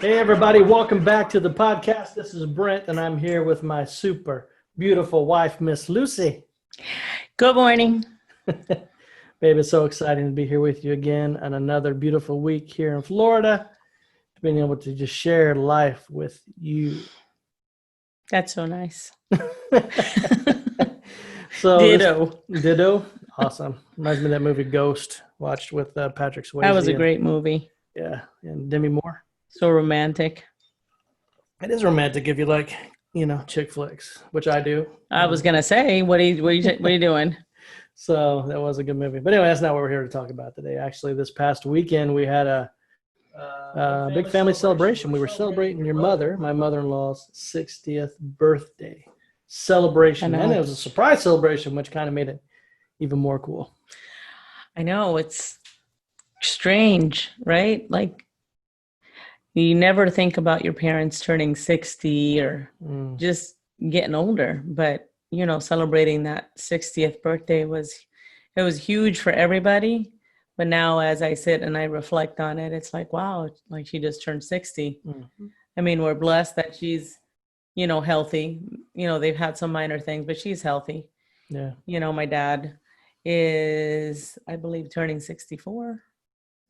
Hey, everybody, welcome back to the podcast. This is Brent, and I'm here with my super beautiful wife, Miss Lucy. Good morning. Babe, it's so exciting to be here with you again on another beautiful week here in Florida, being able to just share life with you. That's so nice. So Ditto. Awesome. Reminds me of that movie Ghost, watched with Patrick Swayze. That was a great movie. Yeah, and Demi Moore. So romantic. It is romantic if you like, chick flicks, which I do. I was gonna say, what are you doing? So that was a good movie. But anyway, that's not what we're here to talk about today. Actually, this past weekend we had a big family celebration. We were celebrating your mother, my mother-in-law's 60th birthday celebration, and it was a surprise celebration, which kind of made it even more cool. I know, it's strange, right? Like, you never think about your parents turning 60 or just getting older, but celebrating that 60th birthday it was huge for everybody. But now as I sit and I reflect on it, it's like, wow, like she just turned 60. Mm-hmm. I mean, we're blessed that she's, healthy. They've had some minor things, but she's healthy. Yeah. My dad is, I believe, turning 64. Is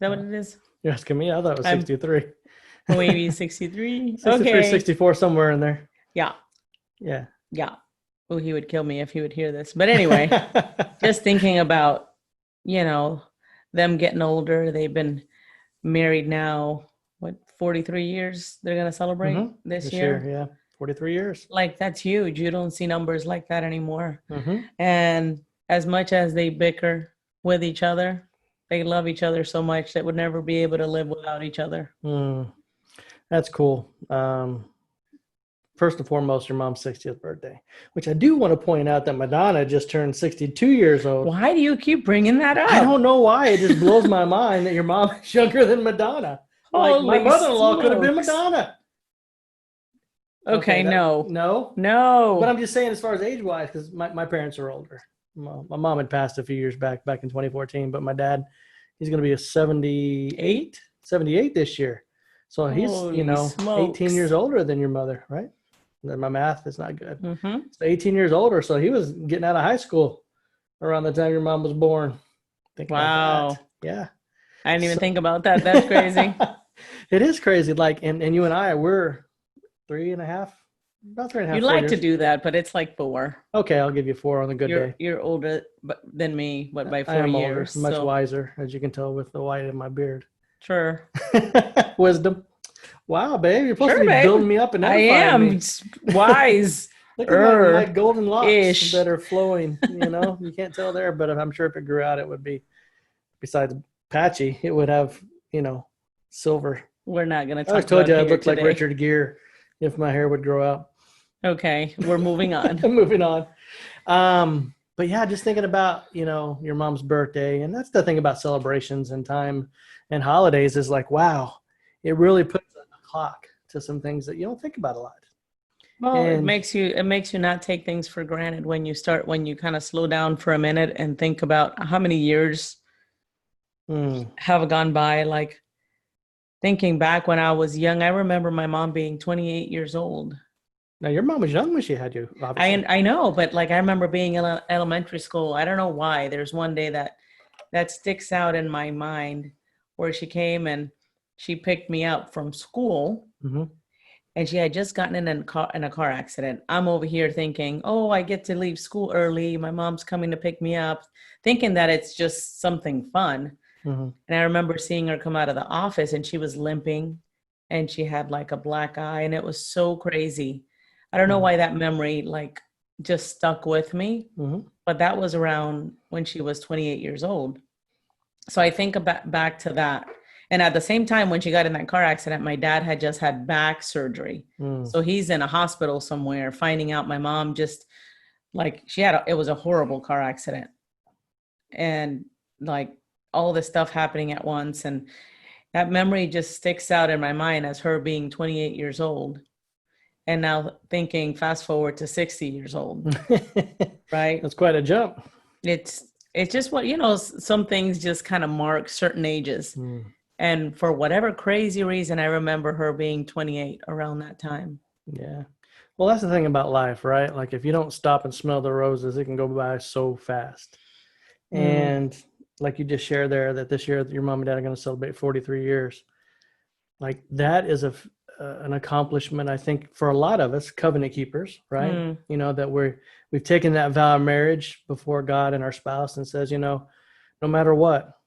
that what it is? You're asking me? I thought it was 63. Maybe 63. 63, okay. 64, somewhere in there. Yeah. Yeah. Yeah. Oh, he would kill me if he would hear this. But anyway, just thinking about, them getting older. They've been married now, 43 years they're going to celebrate this year? Yeah, 43 years. Like, that's huge. You don't see numbers like that anymore. And as much as they bicker with each other, they love each other so much that would never be able to live without each other. That's cool. First and foremost, your mom's 60th birthday, which I do want to point out that Madonna just turned 62 years old. Why do you keep bringing that up? I don't know why. It just blows my mind that your mom is younger than Madonna. Like, my mother-in-law could have been Madonna. Okay, no. But I'm just saying, as far as age-wise, because my parents are older. My mom had passed a few years back in 2014, but my dad, he's going to be 78 this year. So he's, 18 years older than your mother, right? My math is not good. So 18 years older. So he was getting out of high school around the time your mom was born. Wow. Yeah. I didn't even think about that. That's crazy. It is crazy. Like, and you and I, we're 3.5. About 3.5. You like to do that, but it's like 4. Okay, I'll give you 4 on a good day. You're older than me, by 4 I am years. Older, much wiser, as you can tell with the white in my beard. Sure. Wisdom. Wow, babe, you're supposed to be building me up and edifying me. Wise. Look at my golden locks that are flowing. You can't tell there, but I'm sure if it grew out, it would be, besides patchy, it would have, silver. We're not going to talk about I told you I looked today. like Richard Gere if my hair would grow out. Okay, we're moving on. Moving on. But yeah, just thinking about, your mom's birthday. And that's the thing about celebrations and time and holidays is like, wow, it really puts a clock to some things that you don't think about a lot. Well, it makes you not take things for granted when you kind of slow down for a minute and think about how many years have gone by. Like, thinking back when I was young, I remember my mom being 28 years old. Now, your mom was young when she had you, obviously. I know, but like, I remember being in elementary school. I don't know why. There's one day that sticks out in my mind where she came and she picked me up from school. And she had just gotten in a car accident. I'm over here thinking, oh, I get to leave school early. My mom's coming to pick me up, thinking that it's just something fun. And I remember seeing her come out of the office and she was limping and she had like a black eye and it was so crazy. I don't know why that memory like just stuck with me, but that was around when she was 28 years old. So I think back to that. And at the same time, when she got in that car accident, my dad had just had back surgery. So he's in a hospital somewhere, finding out my mom just like it was a horrible car accident. And like all this stuff happening at once. And that memory just sticks out in my mind as her being 28 years old. And now thinking fast forward to 60 years old, right? That's quite a jump. It's it's just what, some things just kind of mark certain ages. Mm. And for whatever crazy reason, I remember her being 28 around that time. Yeah. Well, that's the thing about life, right? Like if you don't stop and smell the roses, it can go by so fast. And like you just shared there, that this year your mom and dad are going to celebrate 43 years. Like that is an accomplishment, I think, for a lot of us covenant keepers, right? That we've taken that vow of marriage before God and our spouse and says, no matter what,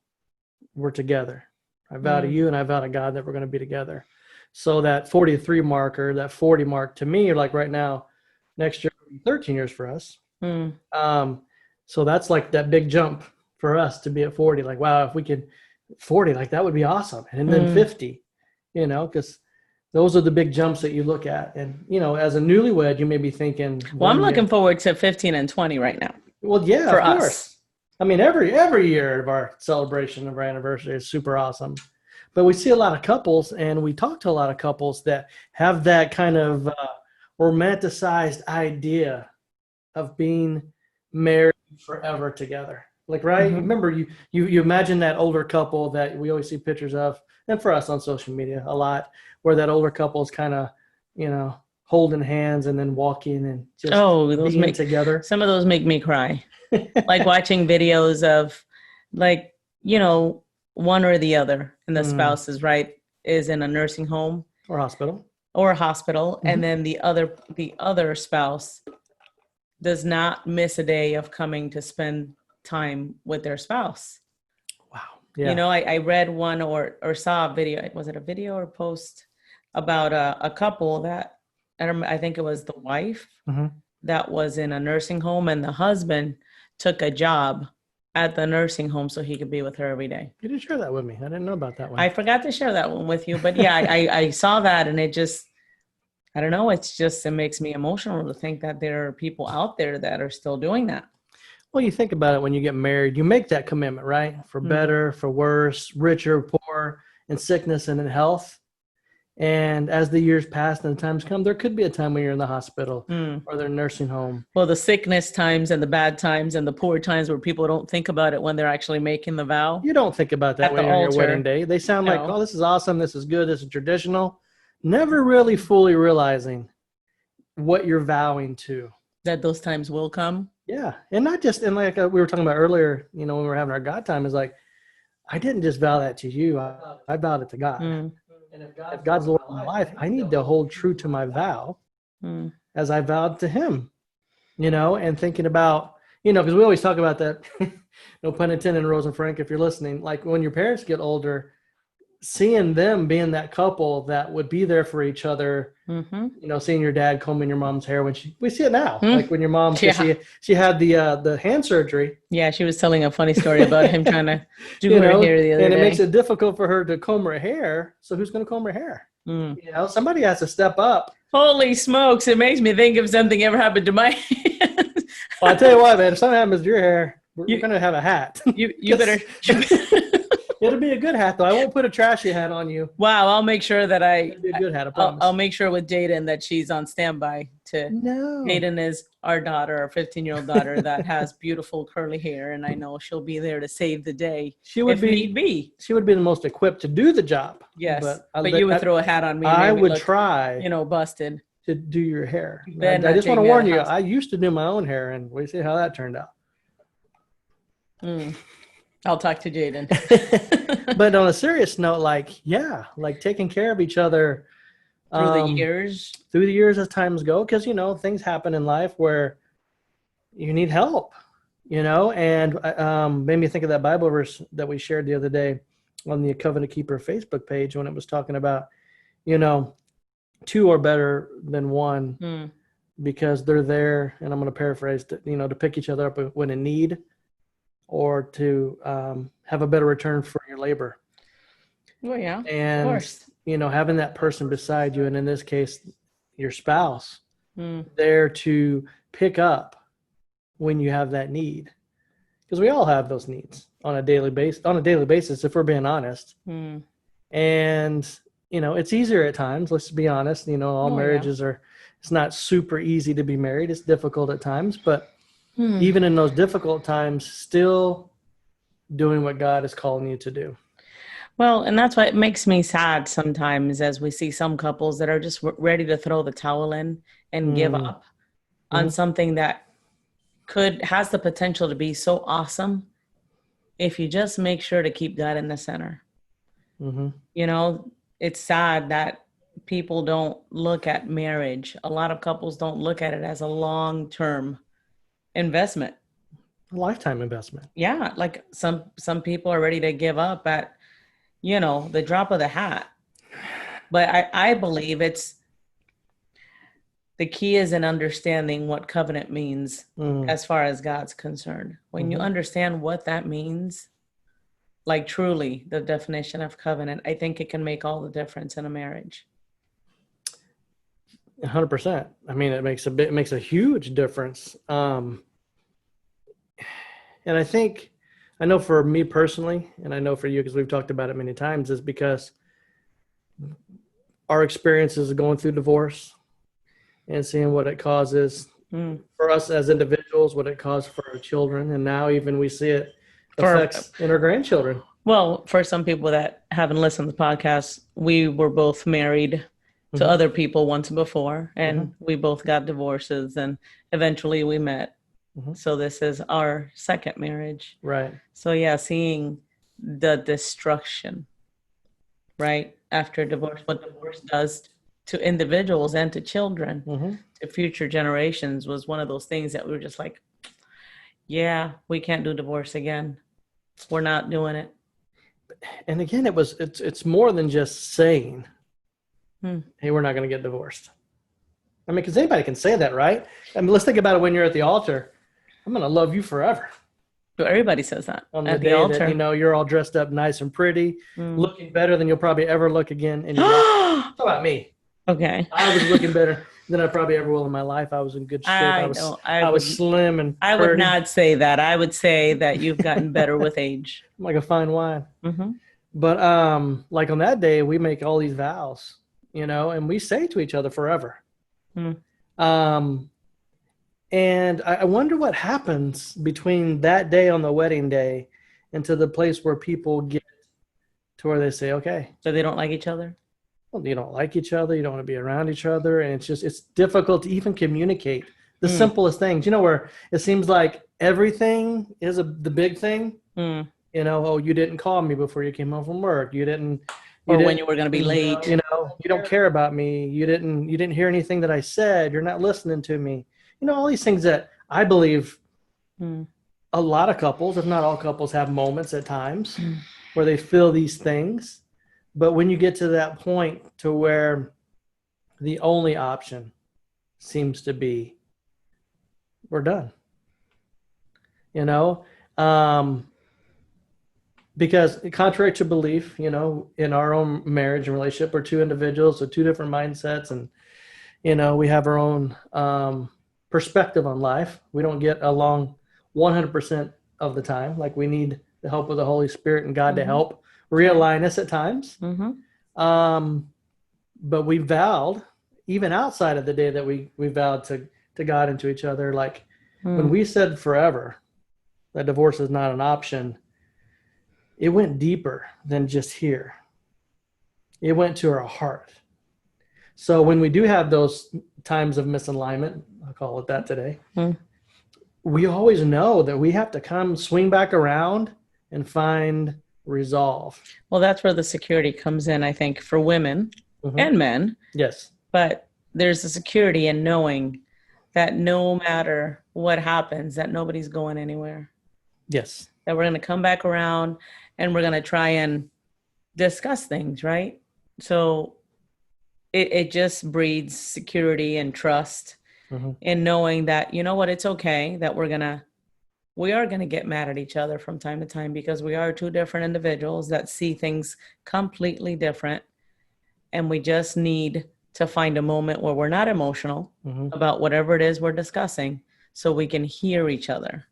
we're together. I vow to you and I vow to God that we're going to be together. So that 43 marker, that 40 mark, to me, like right now, next year will be 13 years for us. So that's like that big jump for us to be at 40. Like, wow, if we could 40, like that would be awesome. And then 50, because those are the big jumps that you look at. And, as a newlywed, you may be thinking, well, I'm looking forward to 15 and 20 right now. Well, yeah, for of us. course. I mean, every year of our celebration of our anniversary is super awesome. But we see a lot of couples, and we talk to a lot of couples that have that kind of romanticized idea of being married forever together. Like, right? Remember, you imagine that older couple that we always see pictures of, and for us on social media a lot, where that older couple is kind of, holding hands and then walking and just being together. Some of those make me cry. Like watching videos of, like, one or the other, and the spouse is in a nursing home or hospital, and then the other spouse does not miss a day of coming to spend time with their spouse. Wow. Yeah. I read one or saw a video. Was it a video or post about a couple that, I think it was the wife that was in a nursing home, and the husband took a job at the nursing home so he could be with her every day. You didn't share that with me. I didn't know about that one. I forgot to share that one with you, but yeah, I saw that, and it just, I don't know. It makes me emotional to think that there are people out there that are still doing that. Well, you think about it, when you get married, you make that commitment, right? For better, for worse, richer, poor, in sickness and in health. And as the years pass and the times come, there could be a time when you're in the hospital or their nursing home. Well, the sickness times and the bad times and the poor times where people don't think about it when they're actually making the vow. You don't think about that when you're on your wedding day. They sound like, oh, this is awesome. This is good. This is traditional. Never really fully realizing what you're vowing to. That those times will come. Yeah. And not just, and like we were talking about earlier, when we were having our God time, is like, I didn't just vow that to you. I vowed it to God. And if God's Lord of my life, I need to hold true to my vow as I vowed to him, and thinking about, because we always talk about that, no pun intended, Rose and Frank, if you're listening, like when your parents get older, seeing them being that couple that would be there for each other, seeing your dad combing your mom's hair we see it now, like when your mom, she had the hand surgery. Yeah, she was telling a funny story about him trying to do her hair the other day. And it makes it difficult for her to comb her hair. So who's going to comb her hair? Somebody has to step up. Holy smokes. It makes me think if something ever happened to my hands. Well, I tell you what, man, if something happens to your hair, we're going to have a hat. You better... It'll be a good hat, though. I won't put a trashy hat on you. Wow, I'll make sure that It'll be a good hat, I promise. I'll make sure with Jaden that she's on standby. No. Jaden is our daughter, our 15-year-old daughter that has beautiful curly hair, and I know she'll be there to save the day if need be. She would be the most equipped to do the job. Yes, but you would throw a hat on me. I would try. Busted. To do your hair. I just want to warn you, I used to do my own hair, and we see how that turned out. I'll talk to Jaden. But on a serious note, like taking care of each other through the years as times go, because things happen in life where you need help, and made me think of that Bible verse that we shared the other day on the Covenant Keeper Facebook page when it was talking about, two are better than one because they're there, and I'm going to paraphrase, to pick each other up when in need, or to have a better return for your labor. Well, yeah, and, of course. Having that person beside you, and in this case, your spouse, there to pick up when you have that need. Because we all have those needs on a daily basis, if we're being honest. And, it's easier at times, let's be honest. All marriages it's not super easy to be married. It's difficult at times, but even in those difficult times, still doing what God is calling you to do. Well, and that's why it makes me sad sometimes as we see some couples that are just ready to throw the towel in and give up on something that has the potential to be so awesome if you just make sure to keep God in the center. You know, it's sad that people don't look at marriage. A lot of couples don't look at it as a long-term investment. A lifetime investment. Yeah, like some people are ready to give up at, you know, the drop of the hat. But I believe the key is in understanding what covenant means as far as God's concerned. When you understand what that means, like truly the definition of covenant, I think it can make all the difference in a marriage. 100%. I mean, it makes a huge difference. And I think, I know for me personally, and I know for you, because we've talked about it many times, is because our experiences of going through divorce and seeing what it causes for us as individuals, what it caused for our children. And now even we see it affects in our grandchildren. Well, for some people that haven't listened to the podcast, we were both married to other people once before, and we both got divorces, and eventually we met. So this is our second marriage. Right. So yeah, seeing the destruction, right, after divorce, what divorce does to individuals and to children, to future generations, was one of those things that we were just like, yeah, we can't do divorce again. We're not doing it. And again, it's more than just saying, hey, we're not going to get divorced. I mean, because anybody can say that, right? I mean, let's think about it when you're at the altar. I'm going to love you forever. Well, everybody says that on the day altar. That, you know, you're all dressed up nice and pretty, looking better than you'll probably ever look again in your life. How about me? Okay. I was looking better than I probably ever will in my life. I was in good shape. I was slim and I would not say that. I would say that you've gotten better with age. Like a fine wine. But like on that day, we make all these vows, you know, and we say to each other forever. And I wonder what happens between that day on the wedding day and to the place where people get to where they say, okay. So they don't like each other? Well, you don't like each other. You don't want to be around each other. And it's difficult to even communicate the simplest things, you know, where it seems like everything is the big thing. You know, oh, you didn't call me before you came home from work. You didn't when you were going to be late. You know, you don't care about me. You didn't hear anything that I said. You're not listening to me. You know, all these things that I believe a lot of couples, if not all couples, have moments at times where they feel these things. But when you get to that point to where the only option seems to be, we're done. You know, because contrary to belief, you know, in our own marriage and relationship, we're two individuals with two different mindsets, and, you know, we have our own perspective on life. We don't get along 100% of the time. Like, we need the help of the Holy Spirit and God to help realign us at times. But we vowed, even outside of the day that we vowed to God and to each other, like when we said forever that divorce is not an option, it went deeper than just here. It went to our heart. So when we do have those times of misalignment, I'll call it that today, we always know that we have to swing back around and find resolve. Well, that's where the security comes in, I think, for women and men. Yes. But there's a security in knowing that no matter what happens, that nobody's going anywhere. Yes. That we're going to come back around and we're going to try and discuss things, right? So it just breeds security and trust in knowing that, you know what, it's okay that we are going to get mad at each other from time to time, because we are two different individuals that see things completely different. And we just need to find a moment where we're not emotional about whatever it is we're discussing, so we can hear each other.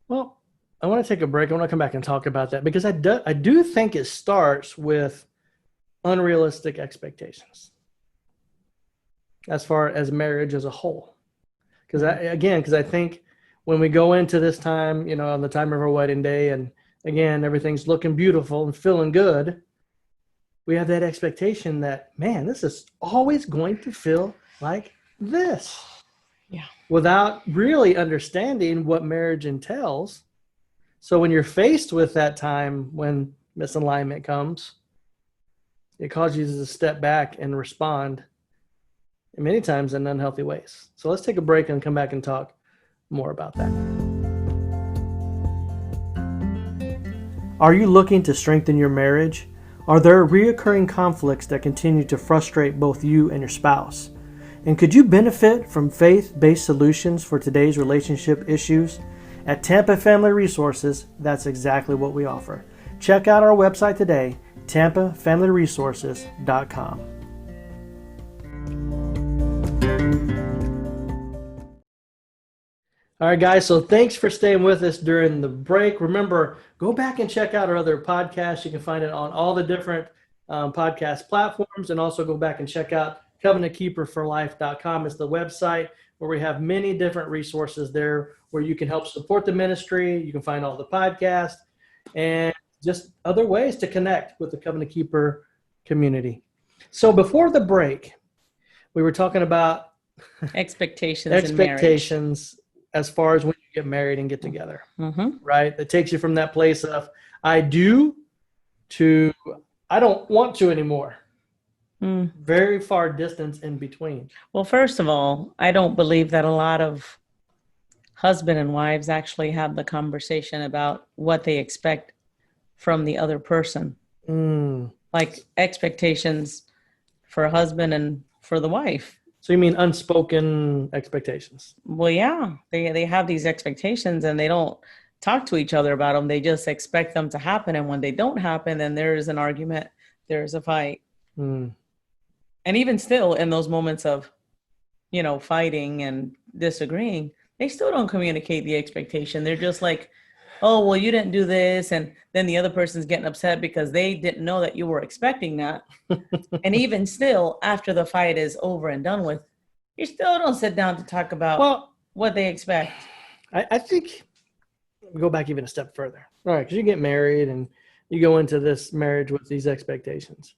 Well, I want to take a break. I want to come back and talk about that, because I do think it starts with unrealistic expectations as far as marriage as a whole. Because I think when we go into this time, on the time of our wedding day, and again, everything's looking beautiful and feeling good, we have that expectation that, man, this is always going to feel like this. Yeah. Without really understanding what marriage entails. So when you're faced with that time when misalignment comes, it causes you to step back and respond, and many times in unhealthy ways. So let's take a break and come back and talk more about that. Are you looking to strengthen your marriage? Are there reoccurring conflicts that continue to frustrate both you and your spouse? And could you benefit from faith-based solutions for today's relationship issues? At Tampa Family Resources, that's exactly what we offer. Check out our website today, tampafamilyresources.com. All right, guys, so thanks for staying with us during the break. Remember, go back and check out our other podcasts. You can find it on all the different podcast platforms, and also go back and check out covenantkeeperforlife.com is the website, where we have many different resources there where you can help support the ministry. You can find all the podcasts and just other ways to connect with the Covenant Keeper community. So before the break, we were talking about expectations as far as when you get married and get together, right? It takes you from that place of I do to I don't want to anymore. Very far distance in between. Well, first of all, I don't believe that a lot of husband and wives actually have the conversation about what they expect from the other person. Like expectations for a husband and for the wife. So you mean unspoken expectations? Well, yeah, they have these expectations and they don't talk to each other about them. They just expect them to happen. And when they don't happen, then there's an argument, there's a fight. And even still in those moments of, fighting and disagreeing, they still don't communicate the expectation. They're just like, oh, well, you didn't do this. And then the other person's getting upset because they didn't know that you were expecting that. And even still, after the fight is over and done with, you still don't sit down to talk about what they expect. I think we go back even a step further. All right, because you get married and you go into this marriage with these expectations.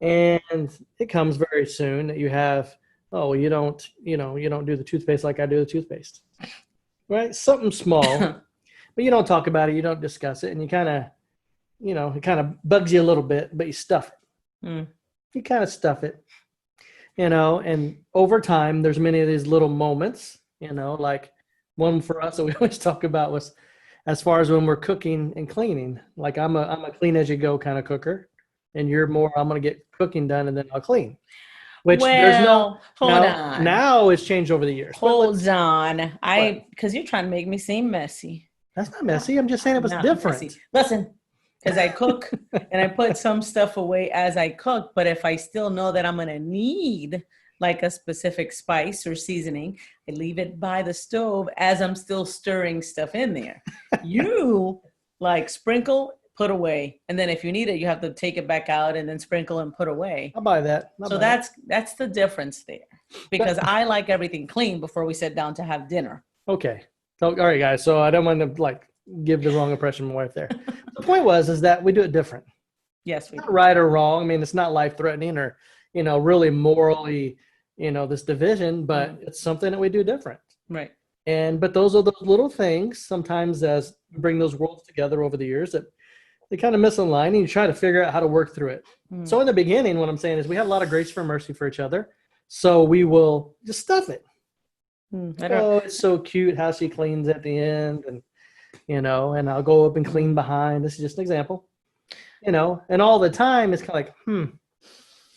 And it comes very soon that you have, you don't do the toothpaste like I do the toothpaste. Right? Something small. But you don't talk about it, you don't discuss it, and you kind of, it kind of bugs you a little bit, but you stuff it. You kind of stuff it, and over time, there's many of these little moments, like one for us that we always talk about was as far as when we're cooking and cleaning. Like I'm a clean as you go kind of cooker, and you're more, I'm going to get cooking done and then I'll clean. Which there's no, hold on. Now it's changed over the years. Hold on. Because you're trying to make me seem messy. That's not messy. I'm just saying it was different. Messy. Listen, because I cook and I put some stuff away as I cook. But if I still know that I'm going to need like a specific spice or seasoning, I leave it by the stove as I'm still stirring stuff in there. You like sprinkle, put away. And then if you need it, you have to take it back out and then sprinkle and put away. I'll buy that. That's the difference there. Because I like everything clean before we sit down to have dinner. Okay. So, all right, guys. So I don't want to give the wrong impression of my wife there. The point is that we do it different. Yes, we do. Not right or wrong. I mean, it's not life-threatening or, really morally, this division, but it's something that we do different. Right. But those are those little things sometimes as we bring those worlds together over the years that they kind of misalign and you try to figure out how to work through it. So in the beginning, what I'm saying is we have a lot of grace for mercy for each other. So we will just stuff it. It's so cute how she cleans at the end and, and I'll go up and clean behind. This is just an example, and all the time it's kind of like,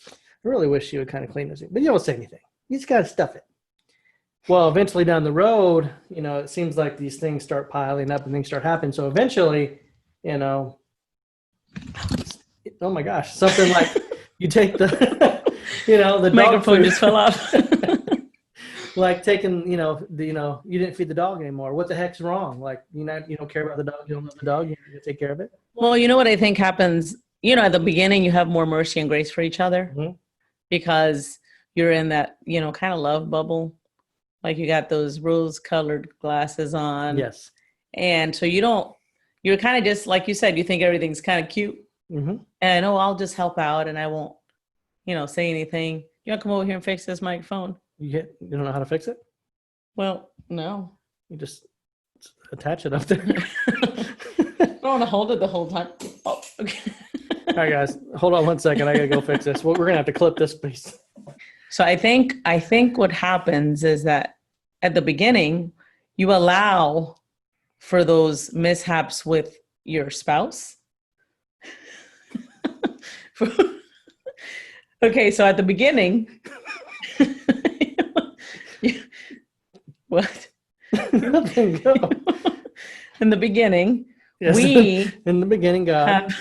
I really wish you would kind of clean this, but you don't say anything. You just got to stuff it. Well, eventually down the road, it seems like these things start piling up and things start happening. So eventually, oh my gosh, something like you take the, the microphone just fell off. Like taking, you didn't feed the dog anymore. What the heck's wrong? Like, you don't care about the dog. You don't love the dog. You take care of it. Well, you know what I think happens? At the beginning, you have more mercy and grace for each other because you're in that, kind of love bubble Like you got those rose-colored glasses on. Yes. And so you're kind of just, like you said, you think everything's kind of cute. Mm-hmm. And, oh, I'll just help out and I won't, say anything. You want to come over here and fix this microphone? You don't know how to fix it? Well, no. You just attach it up there. I don't want to hold it the whole time. Oh, okay. All right, guys, hold on one second. I gotta go fix this. We're gonna have to clip this piece. So I think what happens is that at the beginning, you allow for those mishaps with your spouse. Okay, so at the beginning, what? Nothing. Go. In the beginning, Yes. we in the beginning, God.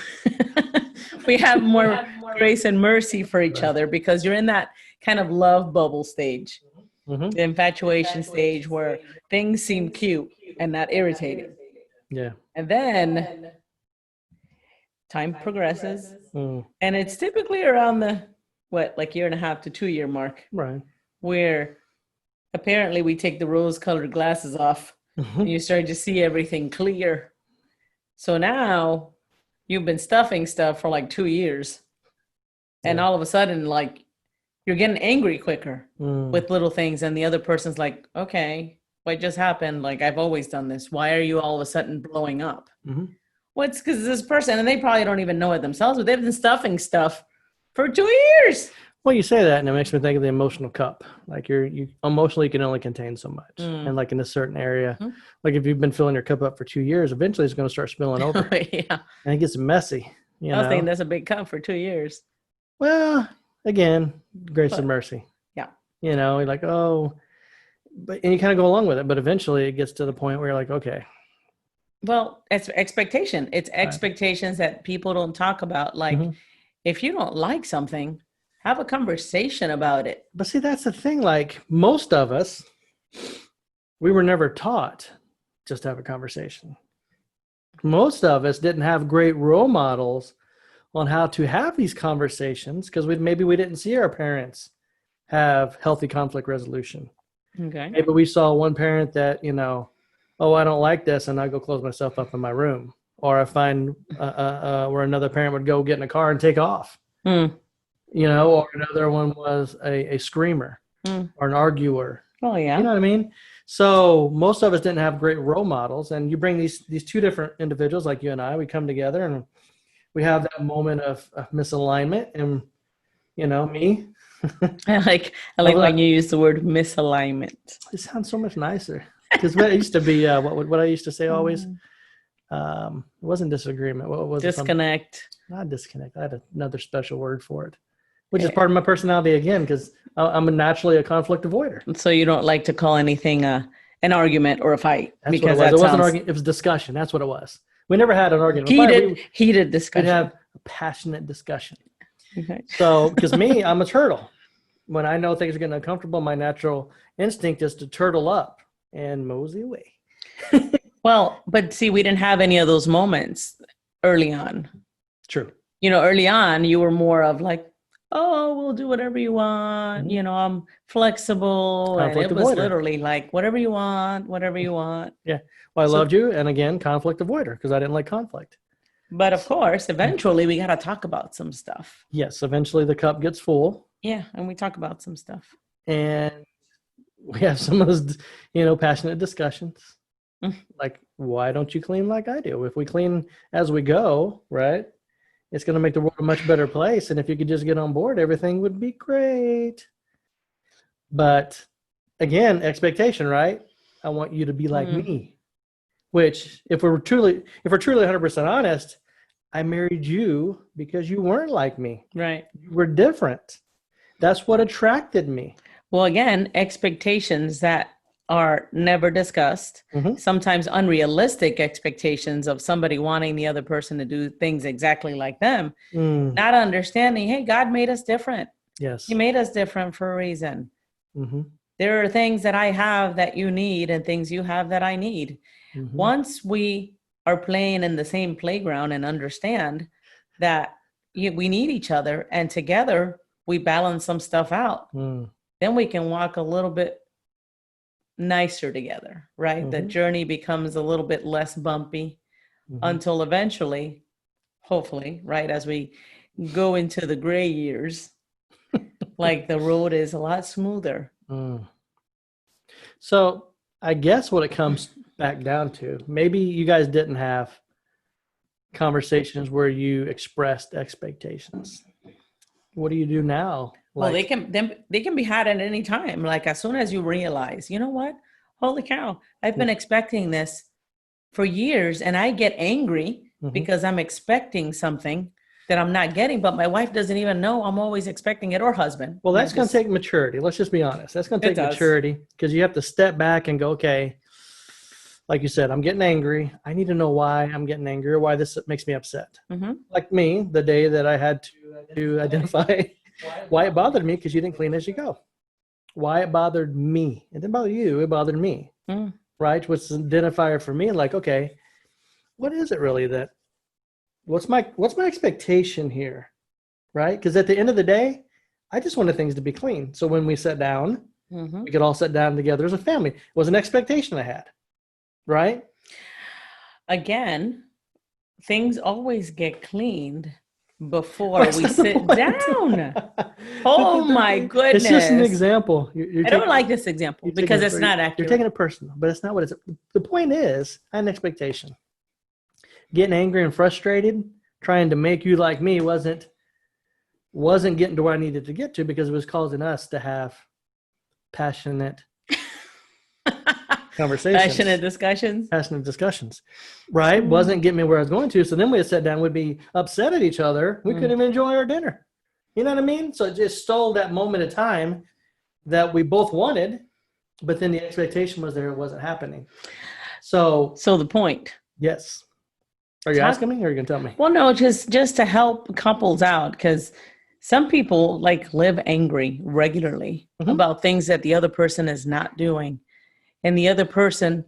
we have more grace and mercy for each other because you're in that kind of love bubble stage, the infatuation stage where things seem cute and not irritating. Yeah. And then time progresses, and it's typically around the like 1.5 to 2 year mark, Right. where apparently we take the rose-colored glasses off and you start to see everything clear. So now you've been stuffing stuff for like 2 years, and all of a sudden, like, you're getting angry quicker with little things, and the other person's like, okay, what just happened? Like, I've always done this. Why are you all of a sudden blowing up? Well, it's because this person, and they probably don't even know it themselves, but they've been stuffing stuff for 2 years. Well, you say that, and it makes me think of the emotional cup. Like you emotionally can only contain so much, and like in a certain area, like if you've been filling your cup up for 2 years, eventually it's going to start spilling over. Yeah, and it gets messy. I was thinking that's a big cup for 2 years. Well, again, grace and mercy. Yeah, you're like, oh, and you kind of go along with it, but eventually it gets to the point where you're like, okay. Well, it's expectation. It's expectations that people don't talk about. Like, if you don't like something, have a conversation about it. But see, that's the thing. Like most of us, we were never taught just to have a conversation. Most of us didn't have great role models on how to have these conversations because maybe we didn't see our parents have healthy conflict resolution. Okay. Maybe we saw one parent that, oh, I don't like this, and I go close myself up in my room. Or I find where another parent would go get in a car and take off. Or another one was a screamer or an arguer. Oh, yeah. You know what I mean? So most of us didn't have great role models. And you bring these two different individuals like you and I, we come together and we have that moment of misalignment. And, me. I like when you use the word misalignment. It sounds so much nicer. Because it used to be, what I used to say always, it wasn't disagreement. What was disconnect? Not disconnect. I had another special word for it. Which is part of my personality again, because I'm naturally a conflict avoider. So you don't like to call anything an argument or a fight. That's because what it was. It wasn't an argument. It was discussion. That's what it was. We never had an argument. Heated discussion. We'd have a passionate discussion. Okay. So, because me, I'm a turtle. When I know things are getting uncomfortable, my natural instinct is to turtle up and mosey away. Well, but see, we didn't have any of those moments early on. True. Early on, you were more of like, oh, we'll do whatever you want. I'm flexible. Conflict and it was avoider. Literally like, whatever you want. Yeah. Well, I loved you. And again, conflict avoider, because I didn't like conflict. But of course, eventually we got to talk about some stuff. Yes. Eventually the cup gets full. Yeah. And we talk about some stuff. And we have some of those, passionate discussions. Like, why don't you clean like I do? If we clean as we go, right, it's going to make the world a much better place. And if you could just get on board, everything would be great. But again, expectation, right? I want you to be like me, which if we're truly 100% honest, I married you because you weren't like me. Right. You were different. That's what attracted me. Well, again, expectations that are never discussed, sometimes unrealistic expectations of somebody wanting the other person to do things exactly like them, not understanding, hey, God made us different. Yes. He made us different for a reason. There are things that I have that you need and things you have that I need. Once we are playing in the same playground and understand that we need each other and together we balance some stuff out, then we can walk a little bit nicer together, right? The journey becomes a little bit less bumpy until eventually, hopefully, right, as we go into the gray years, like the road is a lot smoother. So I guess what it comes back down to, maybe you guys didn't have conversations where you expressed expectations. What do you do now? Well, they can be had at any time. Like as soon as you realize, you know what? Holy cow, I've been expecting this for years, and I get angry because I'm expecting something that I'm not getting, but my wife doesn't even know I'm always expecting it, or husband. Well, that's going to take maturity. Let's just be honest. That's going to take maturity, because you have to step back and go, okay, like you said, I'm getting angry. I need to know why I'm getting angry, or why this makes me upset. Like me, the day that I had to identify why it bothered me, because you didn't clean as you go. Why it bothered me. It didn't bother you. It bothered me. Right? What's the identifier for me? Like, okay, what is it really that, what's my expectation here? Right? Because at the end of the day, I just wanted things to be clean. So when we sat down, we could all sit down together as a family. It was an expectation I had. Right? Again, things always get cleaned before we sit down. Oh my goodness. It's just an example. I don't like this example because it's not accurate. You're taking it personal, but it's not what it's. The point is, I had an expectation. Getting angry and frustrated, trying to make you like me wasn't getting to where I needed to get to, because it was causing us to have passionate conversations. Passionate discussions. Right? Wasn't getting me where I was going to. So then we'd sit down, we'd be upset at each other. We couldn't even enjoy our dinner. You know what I mean? So it just stole that moment of time that we both wanted, but then the expectation was there, it wasn't happening. So the point. Yes. Are you asking me, or are you going to tell me? Well, no, just to help couples out, because some people like live angry regularly about things that the other person is not doing. And the other person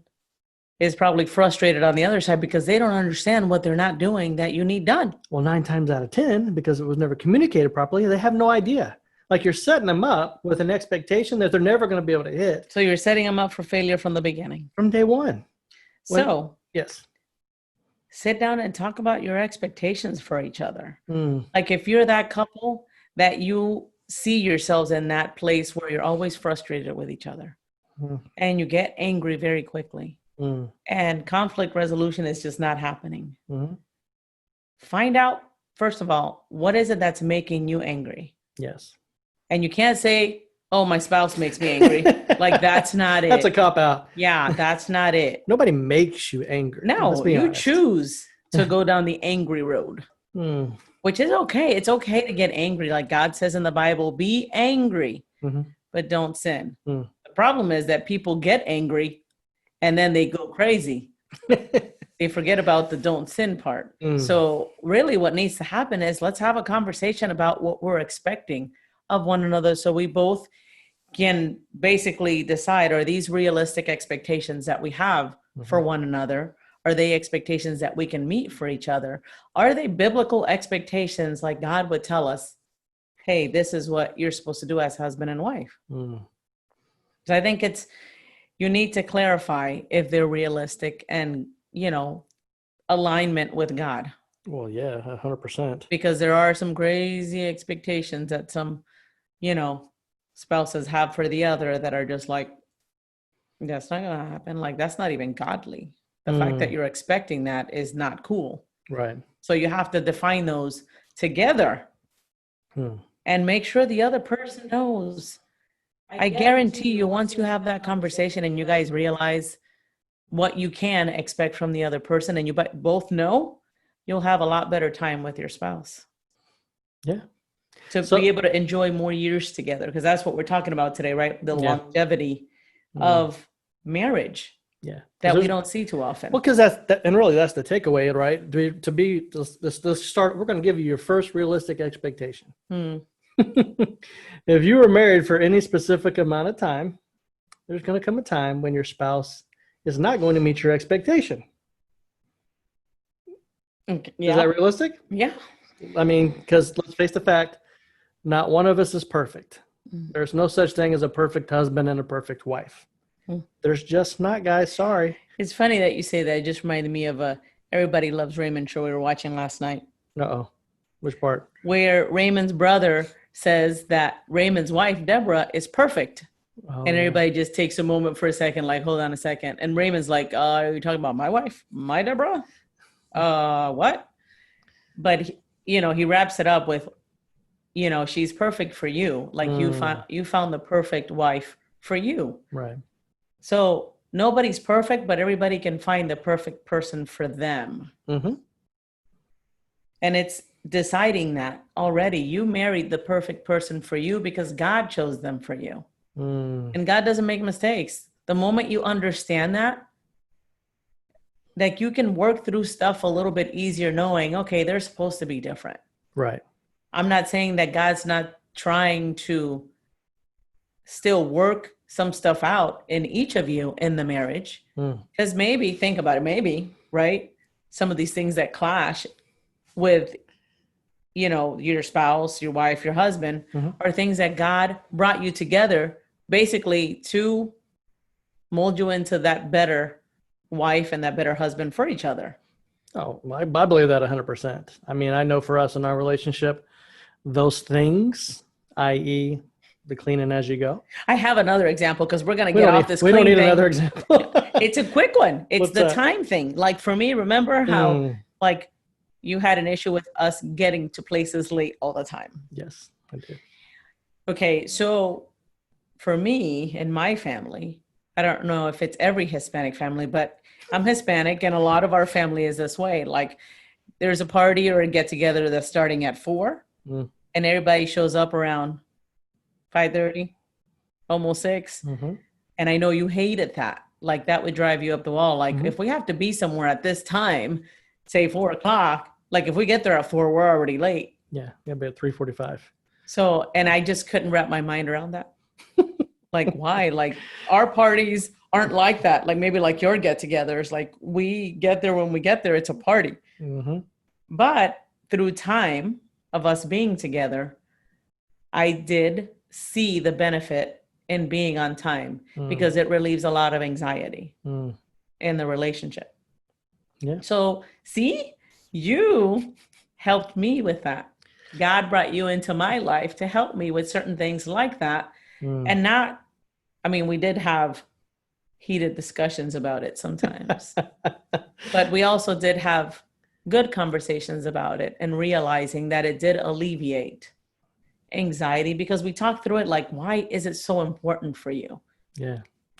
is probably frustrated on the other side because they don't understand what they're not doing that you need done. Well, 9 times out of 10, because it was never communicated properly, they have no idea. Like, you're setting them up with an expectation that they're never going to be able to hit. So you're setting them up for failure from the beginning. From day one. Yes. Sit down and talk about your expectations for each other. Like, if you're that couple that you see yourselves in that place where you're always frustrated with each other and you get angry very quickly and conflict resolution is just not happening. Find out, first of all, what is it that's making you angry? Yes. And you can't say, oh, my spouse makes me angry. Like, that's not it. That's a cop-out. Yeah, that's not it. Nobody makes you angry. No, you choose to go down the angry road, which is okay. It's okay to get angry. Like God says in the Bible, be angry, but don't sin. The problem is that people get angry and then they go crazy. They forget about the don't sin part. So really what needs to happen is, let's have a conversation about what we're expecting of one another, so we both can basically decide, are these realistic expectations that we have for one another? Are they expectations that we can meet for each other? Are they biblical expectations, like God would tell us, hey, this is what you're supposed to do as husband and wife? So I think you need to clarify if they're realistic and, alignment with God. Well, yeah, 100%. Because there are some crazy expectations that some, spouses have for the other that are just like, that's not going to happen. Like, that's not even godly. The fact that you're expecting that is not cool. Right. So you have to define those together and make sure the other person knows. I guarantee you, once you have that conversation and you guys realize what you can expect from the other person and you both know, you'll have a lot better time with your spouse. Yeah. To be able to enjoy more years together, because that's what we're talking about today, right? The longevity of marriage. Yeah. That we don't see too often. Well, because that's the takeaway, right? Let's start. We're going to give you your first realistic expectation. If you were married for any specific amount of time, there's going to come a time when your spouse is not going to meet your expectation. Okay. Is that realistic? Yeah. I mean, because let's face the fact, not one of us is perfect. There's no such thing as a perfect husband and a perfect wife. There's just not, guys. Sorry. It's funny that you say that. It just reminded me of a Everybody Loves Raymond show we were watching last night. Uh-oh. Which part? Where Raymond's brother says that Raymond's wife, Deborah, is perfect. Oh, and everybody just takes a moment for a second, like, hold on a second. And Raymond's like, are you talking about my wife? My Deborah? What? But, he wraps it up with, she's perfect for you. Like you found the perfect wife for you. Right. So nobody's perfect, but everybody can find the perfect person for them. Mm-hmm. And it's deciding that already. You married the perfect person for you because God chose them for you. And God doesn't make mistakes. The moment you understand that, like, you can work through stuff a little bit easier knowing, okay, they're supposed to be different. Right. I'm not saying that God's not trying to still work some stuff out in each of you in the marriage. Because maybe, think about it, maybe, right? Some of these things that clash with, your spouse, your wife, your husband, are things that God brought you together basically to mold you into that better wife and that better husband for each other. Oh, I believe that 100%. I mean, I know for us in our relationship, those things, i.e. the cleaning as you go. I have another example because we're going to get off this clean thing. We don't need thing. another example. It's a quick one. It's What's the that? time thing. Like, for me, remember how like you had an issue with us getting to places late all the time? Yes, I do. Okay, so for me and my family, I don't know if it's every Hispanic family, but I'm Hispanic and a lot of our family is this way. Like, there's a party or a get together that's starting at 4 and everybody shows up around 5:30, almost 6. And I know you hated that. Like, that would drive you up the wall. Like, if we have to be somewhere at this time, say 4:00, like, if we get there at 4, we're already late. Yeah, be at 3:45. So, and I just couldn't wrap my mind around that. Like, why? Like, our parties aren't like that. Like, maybe like your get-togethers, like, we get there when we get there, it's a party. But through time of us being together, I did see the benefit in being on time because it relieves a lot of anxiety in the relationship. Yeah. So, see, you helped me with that. God brought you into my life to help me with certain things like that. And not, I mean, we did have heated discussions about it sometimes, but we also did have good conversations about it and realizing that it did alleviate anxiety because we talked through it. Like, why is it so important for you? Yeah.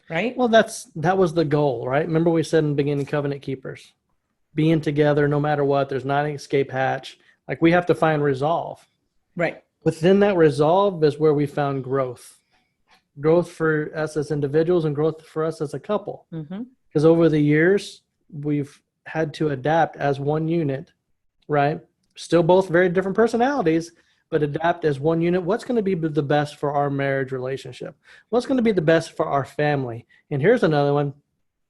Right. Well, that was the goal, right? Remember we said in the beginning, covenant keepers, being together, no matter what, there's not an escape hatch. Like, we have to find resolve. Right. Within that resolve is where we found growth for us as individuals and growth for us as a couple. Because over the years, we've had to adapt as one unit, right? Still both very different personalities, but adapt as one unit. What's going to be the best for our marriage relationship? What's going to be the best for our family? And here's another one.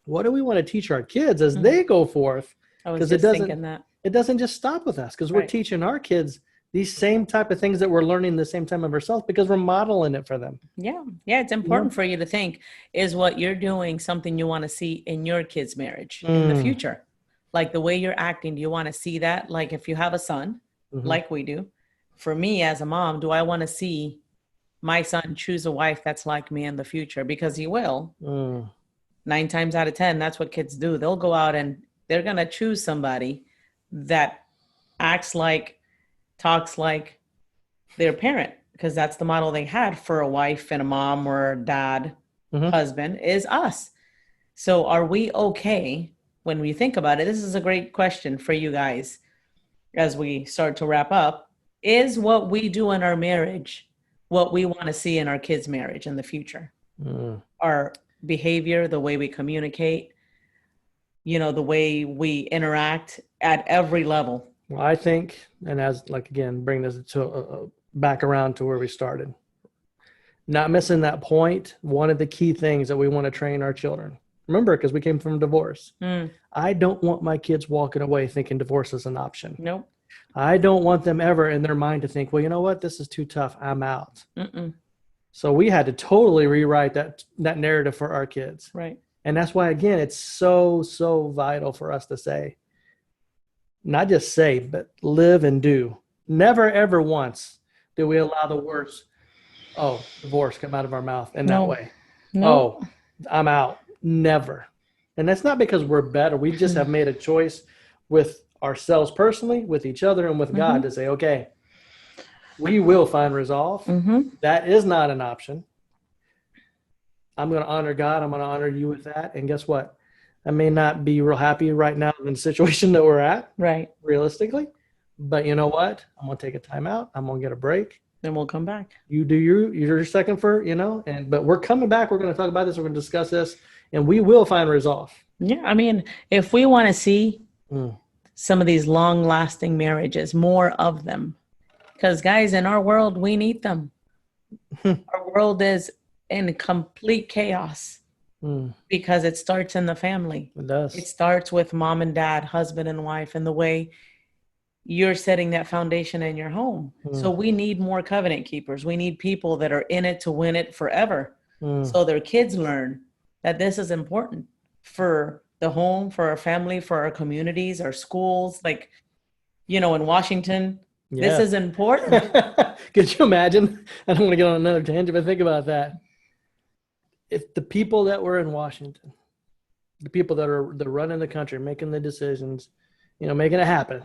What do we want to teach our kids as they go forth? Because it doesn't just stop with us, because we're teaching our kids these same type of things that we're learning the same time of ourselves because we're modeling it for them. Yeah. It's important for you to think, is what you're doing something you want to see in your kids' marriage in the future? Like, the way you're acting, do you want to see that? Like, if you have a son, like we do, for me as a mom, do I want to see my son choose a wife that's like me in the future? Because he will. 9 times out of 10, that's what kids do. They'll go out and they're going to choose somebody that acts like, talks like their parent, because that's the model they had for a wife and a mom or a dad, husband, is us. So are we okay when we think about it? This is a great question for you guys as we start to wrap up. Is what we do in our marriage what we want to see in our kids' marriage in the future? Our behavior, the way we communicate, the way we interact at every level. Well, I think, and bring this to back around to where we started, not missing that point. One of the key things that we want to train our children, remember, because we came from divorce. I don't want my kids walking away thinking divorce is an option. Nope. I don't want them ever in their mind to think, well, you know what? This is too tough. I'm out. So we had to totally rewrite that narrative for our kids. Right. And that's why, again, it's so, so vital for us to say, not just say, but live and do. Never, ever once do we allow the words, oh, divorce, come out of our mouth in that way. No. Oh, I'm out. Never. And that's not because we're better. We just have made a choice with ourselves personally, with each other, and with God to say, okay, we will find resolve. That is not an option. I'm going to honor God. I'm going to honor you with that. And guess what? I may not be real happy right now in the situation that we're at, right? Realistically. But you know what? I'm going to take a time out. I'm going to get a break. Then we'll come back. You do your second for, but we're coming back. We're going to talk about this. We're going to discuss this, and we will find resolve. Yeah. I mean, if we want to see some of these long-lasting marriages, more of them, because guys, in our world, we need them. Our world is in complete chaos because it starts in the family. It does. It starts with mom and dad, husband and wife, and the way you're setting that foundation in your home. So we need more covenant keepers. We need people that are in it to win it forever. So their kids learn that this is important for the home, for our family, for our communities, our schools. Like, in Washington, this is important. Could you imagine? I don't want to get on another tangent, but think about that. If the people that were in Washington, the people that are running the country, making the decisions, making it happen,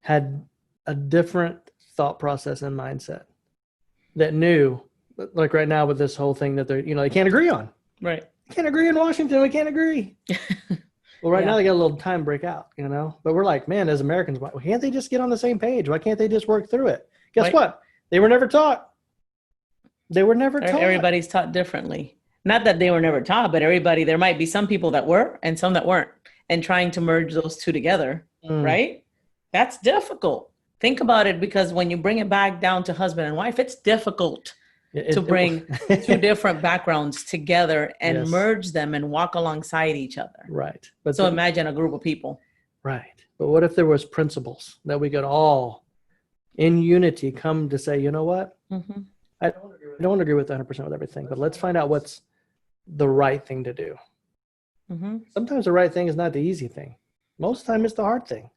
had a different thought process and mindset that knew, like right now with this whole thing that they can't agree on. Right. Can't agree in Washington. We can't agree. Well, right now they got a little time break out, but we're like, man, as Americans, why can't they just get on the same page? Why can't they just work through it? Guess what? They were never taught. They were never taught. Everybody's taught differently. Not that they were never taught, but there might be some people that were and some that weren't, and trying to merge those two together, right? That's difficult. Think about it, because when you bring it back down to husband and wife, it's difficult to bring two different backgrounds together and merge them and walk alongside each other. Right. So imagine a group of people. Right. But what if there was principles that we could all in unity come to say, you know what? I don't agree with 100% with everything, but let's find out what's the right thing to do. Sometimes the right thing is not the easy thing. Most of the time it's the hard thing.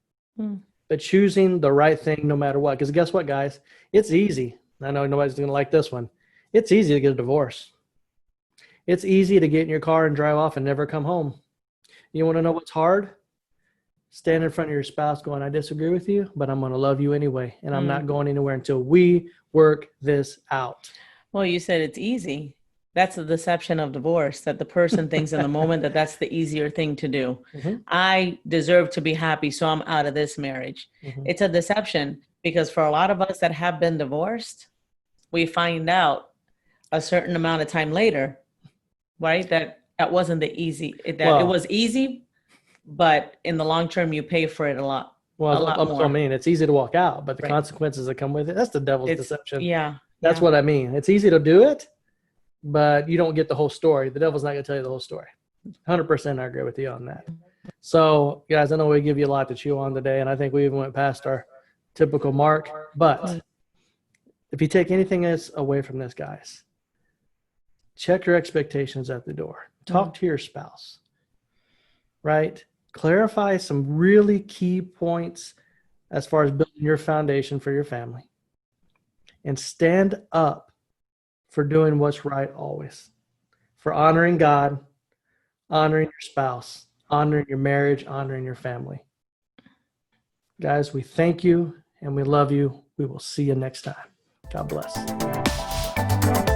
But choosing the right thing no matter what. Because guess what, guys? It's easy. I know nobody's going to like this one. It's easy to get a divorce. It's easy to get in your car and drive off and never come home. You want to know what's hard? Stand in front of your spouse going, I disagree with you, but I'm going to love you anyway. And I'm not going anywhere until we work this out. Well, you said it's easy. That's the deception of divorce, that the person thinks in the moment that that's the easier thing to do. I deserve to be happy, so I'm out of this marriage. It's a deception, because for a lot of us that have been divorced, we find out a certain amount of time later, right, that wasn't the easy, it was easy, but in the long term, you pay for it a lot. Well, that's what I mean. It's easy to walk out, but the consequences that come with it, that's the devil's deception. Yeah. That's what I mean. It's easy to do it, but you don't get the whole story. The devil's not going to tell you the whole story. 100% I agree with you on that. So, guys, I know we give you a lot to chew on today, and I think we even went past our typical mark. But if you take anything else away from this, guys, check your expectations at the door. Talk to your spouse, right? Clarify some really key points as far as building your foundation for your family. And stand up for doing what's right always. For honoring God, honoring your spouse, honoring your marriage, honoring your family. Guys, we thank you and we love you. We will see you next time. God bless.